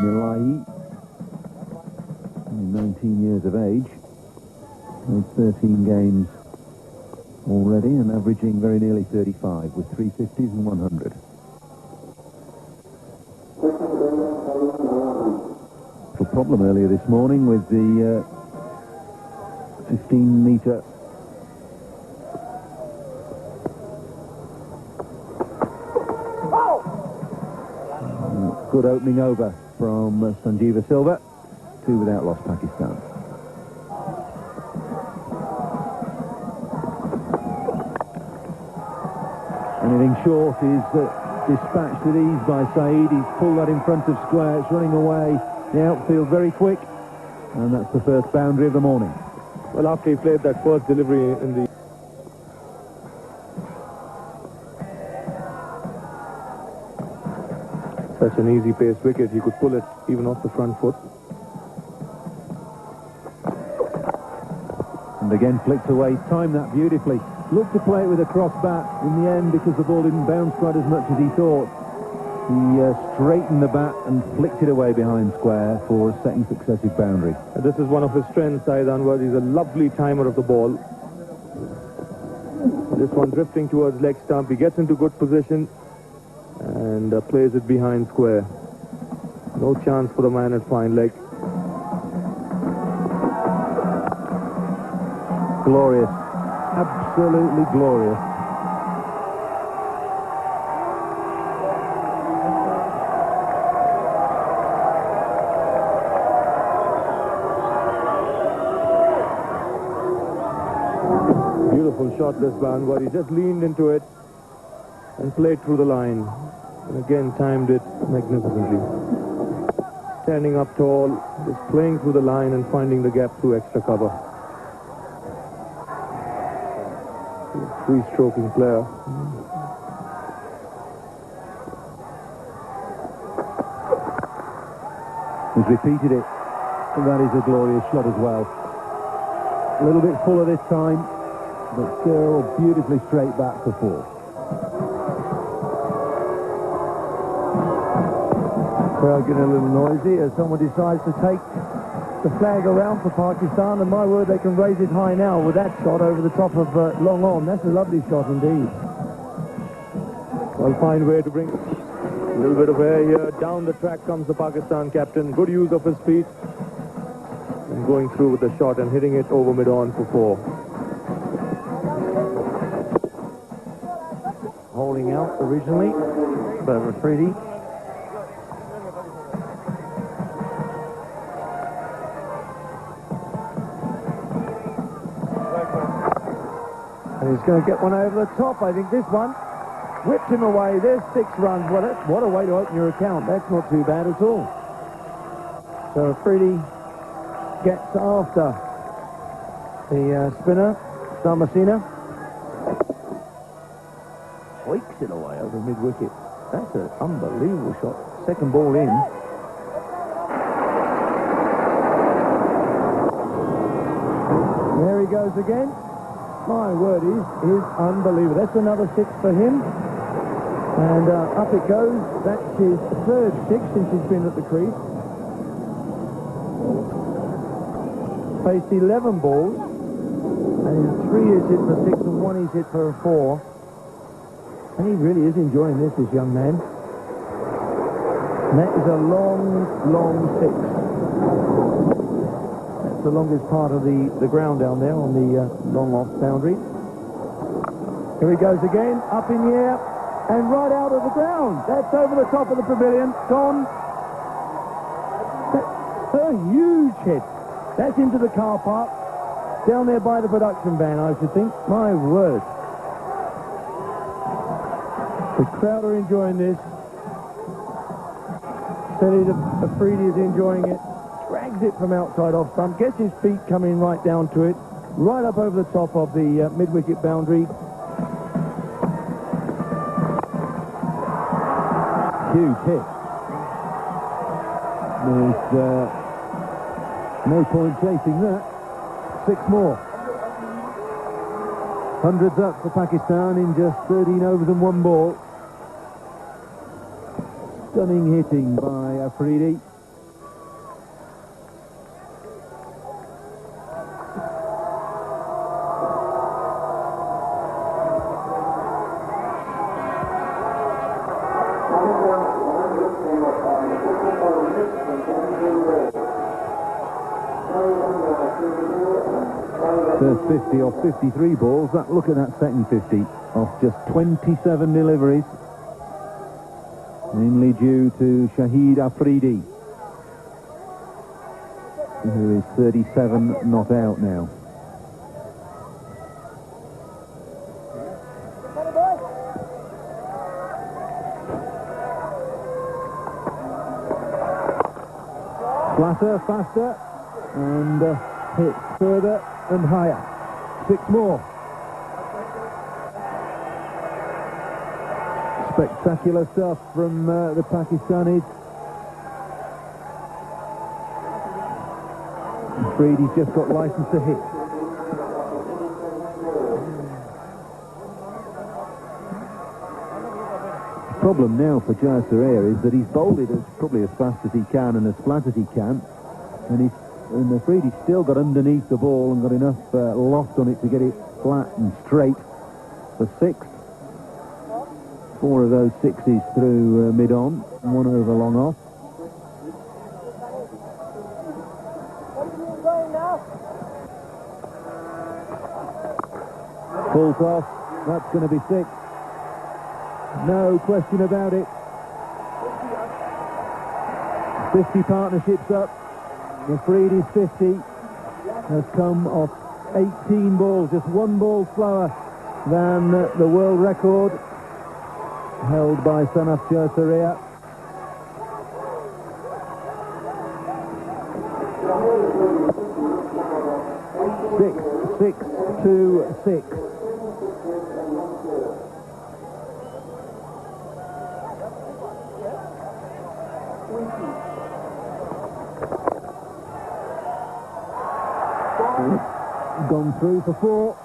Milahi, only 19 years of age, played 13 games already and averaging very nearly 35 with 350s and 100. A problem earlier this morning with the 15-metre good opening over from Sanjeeva Silva. 2 without loss, Pakistan. Anything short is dispatched with ease by Saeed. He's pulled that in front of square. It's running away. The outfield very quick. And that's the first boundary of the morning. Well, after he played that first delivery in the... Such an easy-paced wicket, he could pull it even off the front foot. And again flicked away, timed that beautifully. Looked to play it with a cross bat in the end because the ball didn't bounce quite as much as he thought. He straightened the bat and flicked it away behind square for a second successive boundary. This is one of his strengths, Shahid Anwar. He's a lovely timer of the ball. This one drifting towards leg stump. He gets into good position and plays it behind square. No chance for the man at fine leg. Glorious. Absolutely glorious. Beautiful shot this one, where he just leaned into it and played through the line. And again timed it magnificently. Standing up tall, just playing through the line and finding the gap through extra cover. Free-stroking player. He's repeated it. And that is a glorious shot as well. A little bit fuller this time, but still beautifully straight back for 4. Crowd getting a little noisy as someone decides to take the flag around for Pakistan, and my word, they can raise it high now with that shot over the top of long on. That's a lovely shot indeed. Well, fine way to bring a little bit of air here. Down the track comes the Pakistan captain. Good use of his feet. And going through with the shot and hitting it over mid-on for 4. Holding out originally, but Afridi. And he's going to get one over the top. I think this one whipped him away. There's 6 runs. What a way to open your account. That's not too bad at all. So Afridi gets after the spinner, Damasina. Sweeps it away over mid-wicket. That's an unbelievable shot. Second ball in. There he goes again. My word, is unbelievable. That's another 6 for him. And up it goes. That's his 3rd 6 since he's been at the crease. Faced 11 balls. And 3 is hit for 6 and 1 is hit for 4. And he really is enjoying this young man. And that is a long, long 6. The longest part of the ground down there on the long off boundary. Here he goes again, up in the air and right out of the ground. That's over the top of the pavilion. Gone. That's a huge hit. That's into the car park down there by the production van, I should think. My word. The crowd are enjoying this. Shahid Afridi is enjoying it. Drags it from outside off stump, gets his feet coming right down to it, right up over the top of the mid-wicket boundary. Huge hit. There's no point chasing that. 6 more. Hundreds up for Pakistan in just 13 overs and 1 ball. Stunning hitting by Afridi. First 50 off 53 balls. Look at that second 50 off just 27 deliveries. Mainly due to Shahid Afridi, who is 37 not out now. Flatter, faster, and hit further and higher. 6 more. Spectacular stuff from the Pakistanis. Afridi's just got license to hit. The problem now for Jayasuriya is that he's bowled it probably as fast as he can and as flat as he can, and Afridi's still got underneath the ball and got enough loft on it to get it flat and straight for 6. 4 of those 6s through mid-on, 1 over long off. Full toss, that's going to be 6. No question about it. 50 partnerships up. Afridi's 50 has come off 18 balls, just 1 ball slower than the world record held by Sanaf Jayasuriya. Six, 2, 6. Gone through for 4.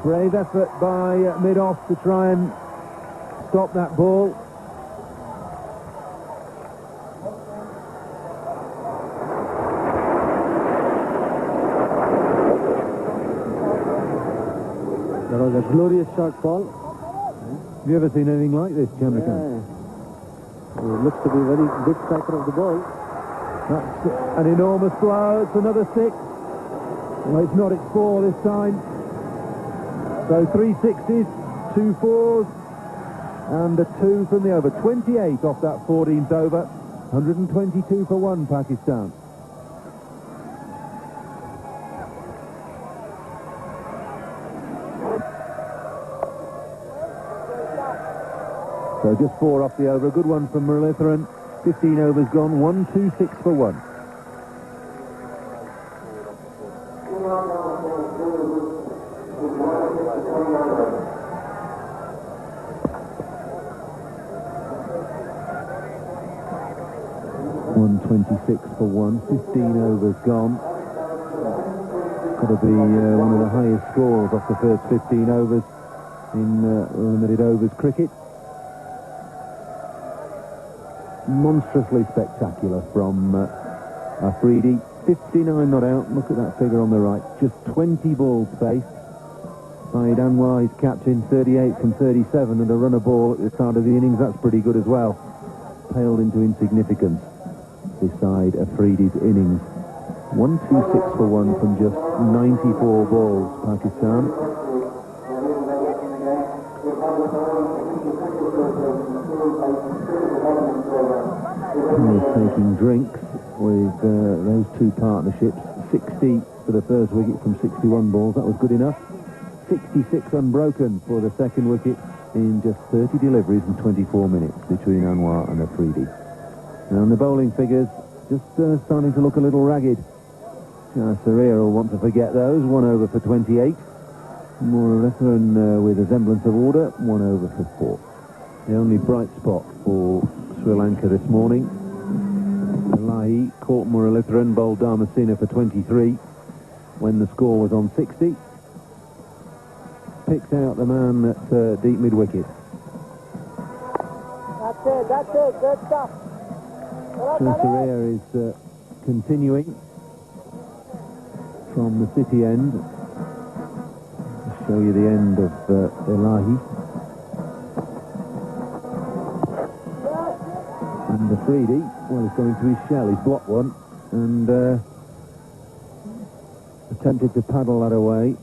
Brave effort by mid-off to try and stop that ball. That was a glorious shot, Paul. Have you ever seen anything like this, Chandrakant? Yeah. He looks to be a very good striker of the ball. That's an enormous blow. It's another 6. Well, it's not, it's 4 this time. So 3 6s, 2 4s, and a 2 from the over. 28 off that 14th over. 122 for 1, Pakistan. So just 4 off the over. A good one from Muralitharan. 15 overs gone. 1 2 6 for 1. For 1, 15 overs gone. Got to be one of the highest scores off the first 15 overs in limited overs cricket. Monstrously spectacular from Afridi. 59 not out. Look at that figure on the right. Just 20 balls faced. Saeed Anwar, his captain, 38 from 37, and a run a ball at the start of the innings. That's pretty good as well. Paled into insignificance beside Afridi's innings. 1 2 6 for 1 from just 94 balls, Pakistan. He's taking drinks with those 2 partnerships. 60 for the first wicket from 61 balls. That was good enough. 66 unbroken for the second wicket in just 30 deliveries in 24 minutes between Anwar and Afridi. And the bowling figures just starting to look a little ragged. Jayasuriya will want to forget those. 1 over for 28. Muralitharan with a semblance of order. 1 over for 4. The only bright spot for Sri Lanka this morning. Elahi caught Muralitharan, bowled Dharmasena for 23 when the score was on 60. Picked out the man at deep mid-wicket. That's it, good stuff. Jayasuriya is continuing from the city end. I'll show you the end of Elahi. And Afridi, well, he's going to his shell. He's blocked one and attempted to paddle that away.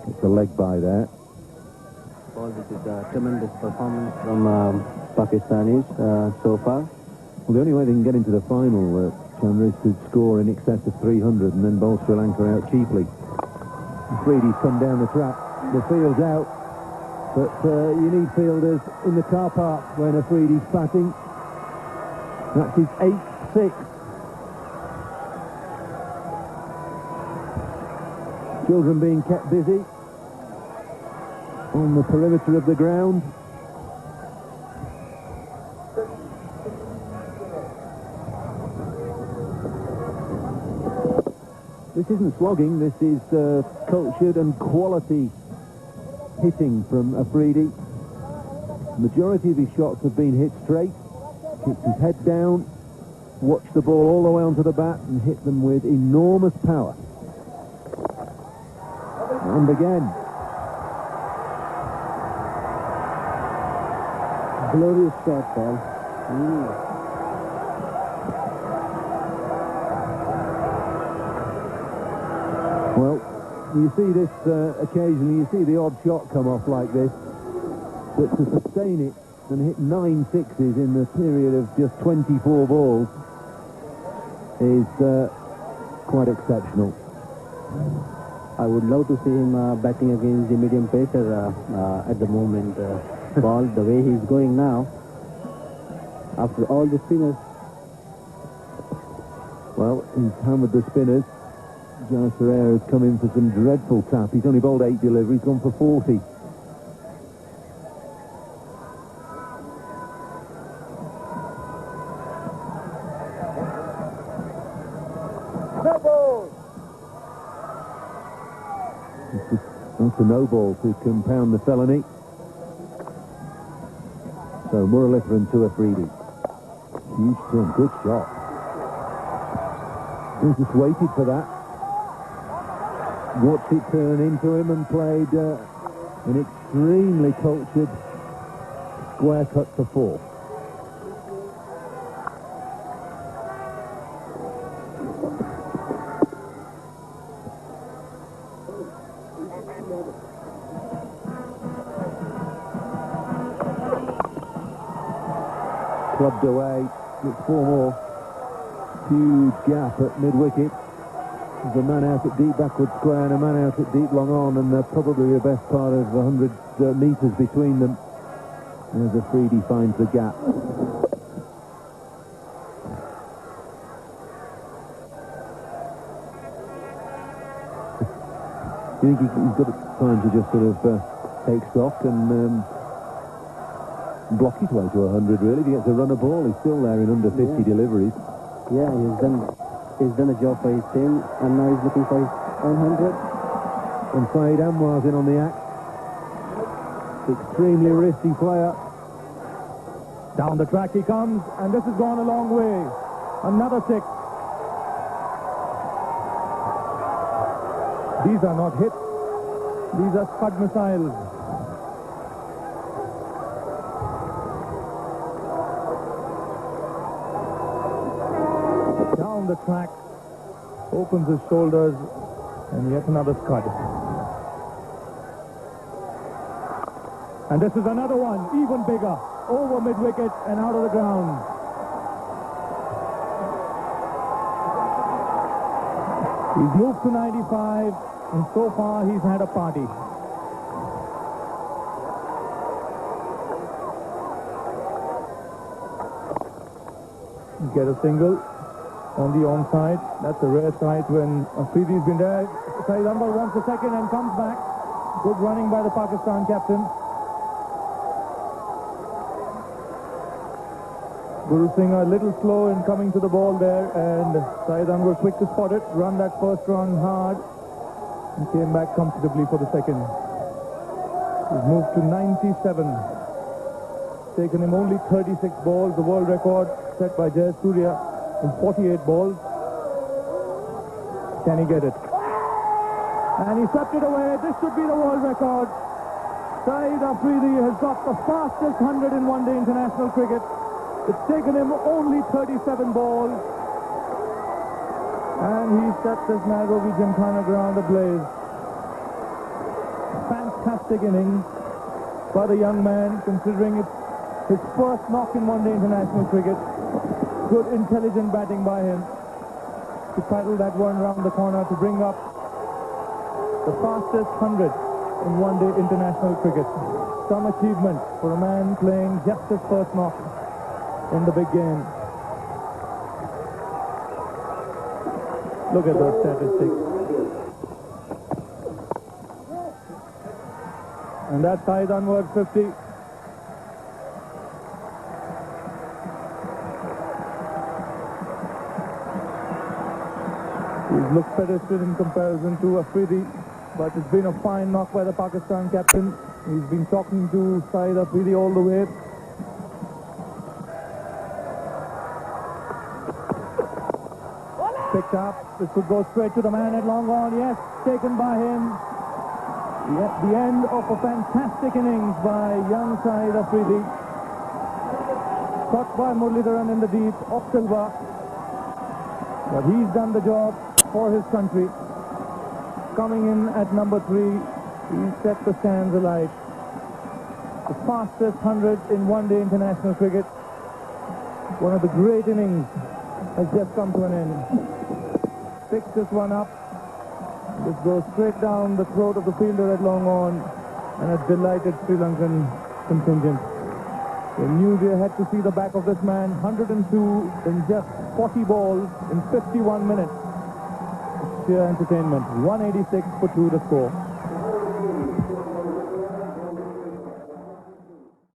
It's a leg by there. Well, this is a tremendous performance from Pakistanis so far. Well, the only way they can get into the final, Chandra, is to score in excess of 300 and then bowl Sri Lanka out cheaply. Afridi's come down the track. The field's out. But you need fielders in the car park when Afridi's batting. That's his 8-6. Children being kept busy on the perimeter of the ground. This isn't slogging, this is cultured and quality hitting from Afridi. Majority of his shots have been hit straight, keeps his head down, watched the ball all the way onto the bat and hit them with enormous power. And again. Glorious shot, Paul. Well, you see this occasionally, you see the odd shot come off like this, but to sustain it and hit 9 sixes in the period of just 24 balls is quite exceptional. I would love to see him batting against the medium pacer at the moment. Paul, the way he's going now, after all the spinners. Well, he's hammered the spinners. Jonas Ferreira has come in for some dreadful tap. He's only bowled 8 deliveries, gone for 40. No ball. That's a no ball to compound the felony. So Muralitharan to Afridi. Huge turn, good shot. He just waited for that. Watched it turn into him and played an extremely cultured square cut for 4. Clubbed away, it's 4 more. Huge gap at mid-wicket. There's a man out at deep backward square and a man out at deep long on, and they're probably the best part of 100 metres between them as Afridi finds the gap. You think he's got time to just sort of take stock and block his way to 100, really? If he gets a run a ball, he's still there in under 50 deliveries. Yeah, he's done a job for his team, and now he's looking for his own 100. And Saeed Anwar's in on the act. Extremely risky player. Down the track he comes, and this has gone a long way. Another 6. These are not hits. These are Scud missiles. Down the track, opens his shoulders, and yet another Scud. And this is another one, even bigger, over mid-wicket and out of the ground. He's moved to 95, and so far he's had a party. Get a single on the onside. That's a rare sight when Afridi's been there. Saeed Anwar wants a second and comes back. Good running by the Pakistan captain. Guru Singh a little slow in coming to the ball there, and Saeed Anwar quick to spot it, run that first run hard, and came back comfortably for the second. He's moved to 97. Taken him only 36 balls, the world record set by Jayasuriya in 48 balls. Can he get it? And he swept it away. This should be the world record. Shahid Afridi has got the fastest 100 in one-day international cricket. It's taken him only 37 balls. And he set this Nairobi Gymkhana ground ablaze. Fantastic innings by the young man, considering it's his first knock in one-day international cricket. Good, intelligent batting by him to paddle that one round the corner to bring up the fastest 100 in one-day international cricket. Some achievement for a man playing just his first knock in the big game. Look at those statistics. And that's Shahid Anwar 50. He's looked pedestrian in comparison to Afridi, but it's been a fine knock by the Pakistan captain. He's been talking to Shahid Afridi all the way. Picked up. This could go straight to the man at long on. Yes, taken by him. The end of a fantastic innings by young Shahid Afridi. Caught by Muralidharan in the deep, off Silva. But he's done the job for his country. Coming in at number 3, he set the stands alight. The fastest 100 in one-day international cricket. One of the great innings has just come to an end. Picks this one up. This goes straight down the throat of the fielder at long on, and a delighted Sri Lankan contingent. They knew they had to see the back of this man. 102 in just 40 balls in 51 minutes. Sheer entertainment. 186 for 2 to score.